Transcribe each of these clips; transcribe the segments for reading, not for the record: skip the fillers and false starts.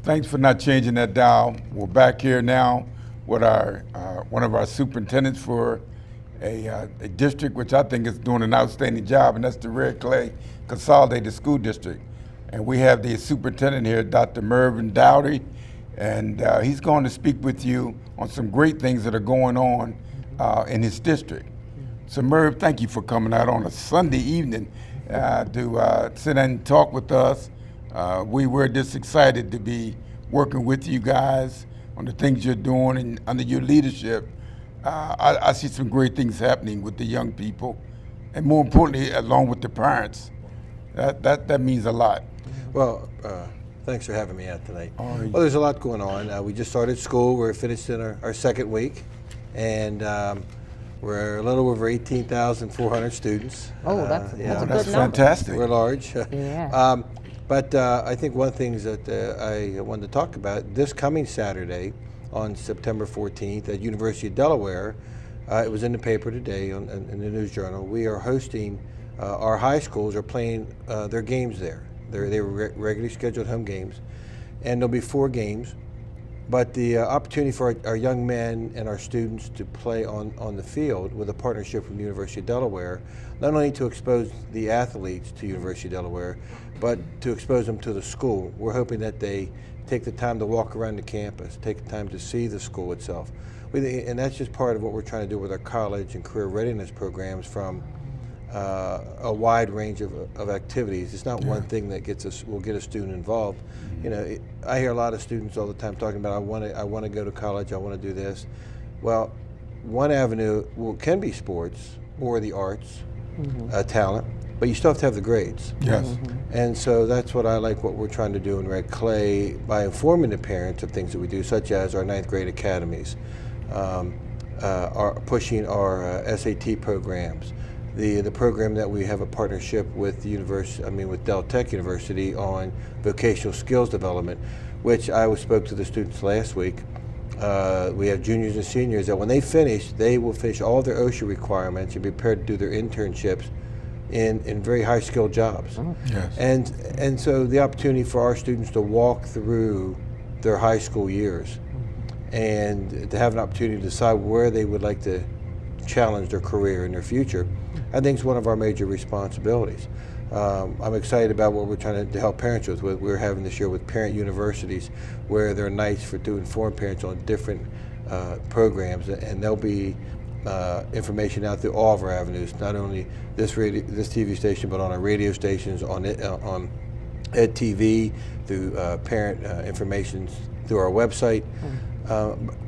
Thanks for not changing that dial. We're back here now with our one of our superintendents for a district which I think is doing an outstanding job, and that's the Red Clay Consolidated School District. And we have the superintendent here, Dr. Mervin Daugherty, and he's going to speak with you on some great things that are going on in his district. So Merv, thank you for coming out on a Sunday evening to sit and talk with us. We were just excited to be working with you guys on the things you're doing, and under your leadership, I see some great things happening with the young people, and more importantly, along with the parents. That means a lot. Well, thanks for having me out tonight. Right. Well, there's a lot going on. We just started school. We're finished in our second week, and we're a little over 18,400 students. Oh, that's a good number. Fantastic. We're large. Yeah. But I think one of the things that I wanted to talk about, this coming Saturday on September 14th at University of Delaware, it was in the paper today in the News Journal, we are hosting, our high schools are playing their games there. They were regularly scheduled home games, and there'll be 4 games. But the opportunity for our young men and our students to play on the field with a partnership with the University of Delaware, not only to expose the athletes to University of Delaware, but to expose them to the school. We're hoping that they take the time to walk around the campus, take the time to see the school itself. And that's just part of what we're trying to do with our college and career readiness programs, from a wide range of activities. It's not one thing that will get a student involved. You know, I hear a lot of students all the time talking about, I want to go to college, I want to do this. Well, one avenue can be sports or the arts, talent, but you still have to have the grades. Yes. And so that's what I like, what we're trying to do in Red Clay, by informing the parents of things that we do, such as our 9th grade academies, pushing our SAT programs, the program that we have a partnership with with Del Tech University on vocational skills development, which I spoke to the students last week. We have juniors and seniors that when they finish, they will finish all of their OSHA requirements and be prepared to do their internships in very high skilled jobs. Yes. And so the opportunity for our students to walk through their high school years and to have an opportunity to decide where they would like to challenge their career in their future, I think is one of our major responsibilities. I'm excited about what we're trying to help parents with. We're having this year with parent universities, where there are nights to inform parents on different programs, and there'll be information out through all of our avenues, not only this TV station, but on our radio stations, on Ed TV, through parent information through our website.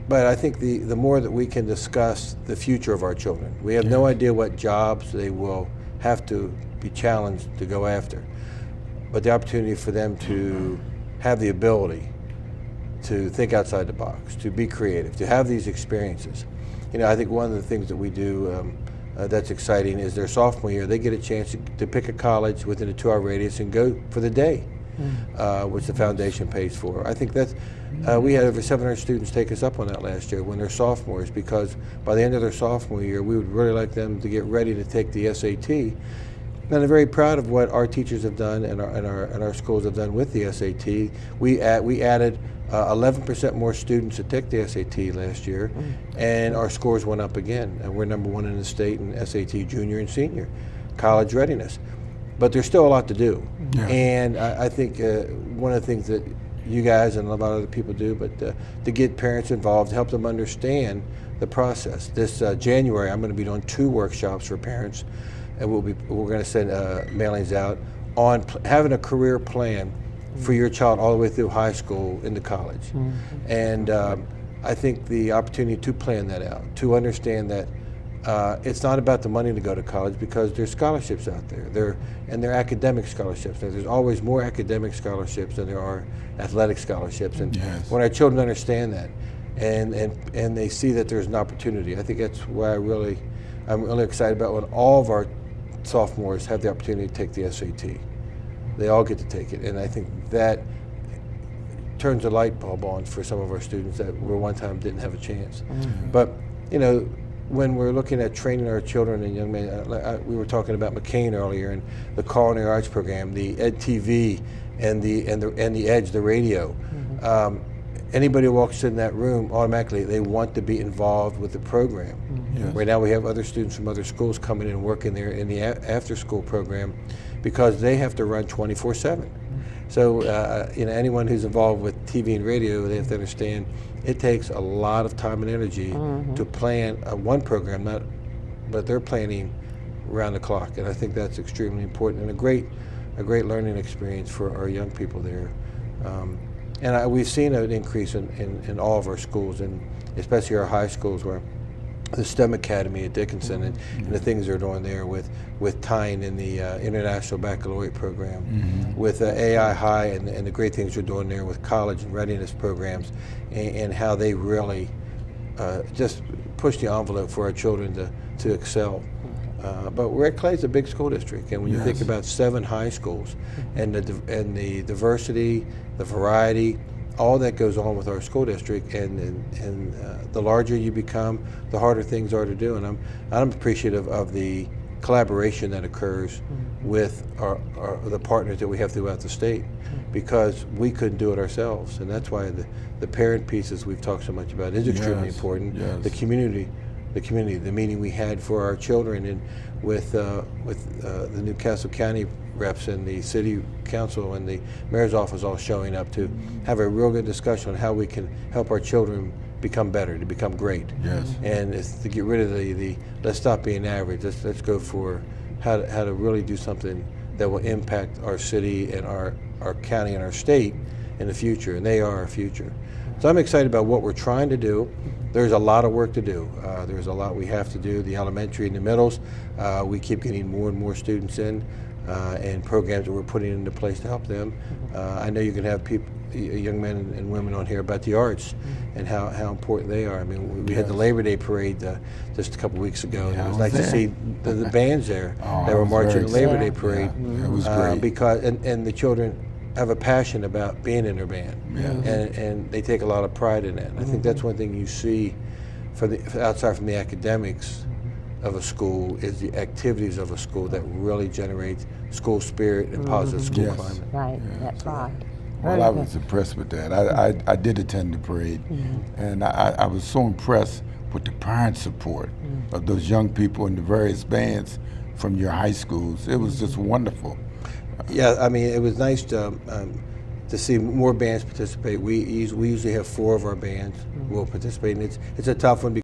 But I think the more that we can discuss the future of our children, we have no idea what jobs they will have to be challenged to go after, but the opportunity for them to have the ability to think outside the box, to be creative, to have these experiences. You know, I think one of the things that we do that's exciting is their sophomore year, they get a chance to pick a college within a 2-hour radius and go for the day, which the foundation pays for. I think that's, we had over 700 students take us up on that last year when they're sophomores, because by the end of their sophomore year, we would really like them to get ready to take the SAT. And I'm very proud of what our teachers have done and our schools have done with the SAT. We added 11% more students to take the SAT last year, and our scores went up again. And we're number 1 in the state in SAT junior and senior college readiness. But there's still a lot to do. Yeah. And I think one of the things that you guys and a lot of other people do, but to get parents involved, to help them understand the process. This January, I'm going to be doing 2 workshops for parents, and we're going to send mailings out on having a career plan for your child all the way through high school into college. And I think the opportunity to plan that out, to understand that it's not about the money to go to college, because there's scholarships out there. They're academic scholarships. There's always more academic scholarships than there are athletic scholarships. And when our children understand that, and they see that there's an opportunity, I think that's why I'm really excited about when all of our sophomores have the opportunity to take the SAT. They all get to take it, and I think that turns a light bulb on for some of our students that were one time didn't have a chance. But you know, when we're looking at training our children and young men, we were talking about McCain earlier, and the culinary arts program, the Ed TV, and the Edge, the radio. Anybody who walks in that room, automatically they want to be involved with the program. Yes. Right now we have other students from other schools coming in and working there in the after-school program because they have to run 24/7. So anyone who's involved with TV and radio, they have to understand it takes a lot of time and energy to plan one program, but they're planning around the clock, and I think that's extremely important and a great learning experience for our young people there. And we've seen an increase in all of our schools, and especially our high schools, where the STEM Academy at Dickinson and the things they're doing there with tying in the International Baccalaureate program, with AI High and the great things they're doing there with college and readiness programs, and how they really just push the envelope for our children to excel. But Red Clay's a big school district, and when you think about 7 high schools and the diversity, the variety, all that goes on with our school district, and the larger you become, the harder things are to do. And I'm appreciative of the collaboration that occurs with the partners that we have throughout the state, because we couldn't do it ourselves, and that's why the parent pieces we've talked so much about is extremely important. The community, the meeting we had for our children, and with the Newcastle County reps and the city council and the mayor's office all showing up to have a real good discussion on how we can help our children become better, to become great. And it's to get rid of the let's stop being average. Let's go for how to really do something that will impact our city and our county and our state in the future, and they are our future. So I'm excited about what we're trying to do. There's a lot of work to do. There's a lot we have to do. The elementary and the middles, we keep getting more and more students in, and programs that we're putting into place to help them. I know you can have young men and women on here about the arts and how important they are. I mean, we had the Labor Day parade just a couple weeks ago, and it was nice to see the bands there that were marching the Labor Day parade. It was great. Because and the children have a passion about being in their band, and they take a lot of pride in that. And I think that's one thing you see outside from the academics of a school is the activities of a school that really generate school spirit and positive school climate. Right, that's right. Well, I was impressed with that. I did attend the parade, and I was so impressed with the parent support of those young people in the various bands from your high schools. It was just wonderful. Yeah, I mean, it was nice to see more bands participate. We usually have 4 of our bands will participate, and it's a tough one.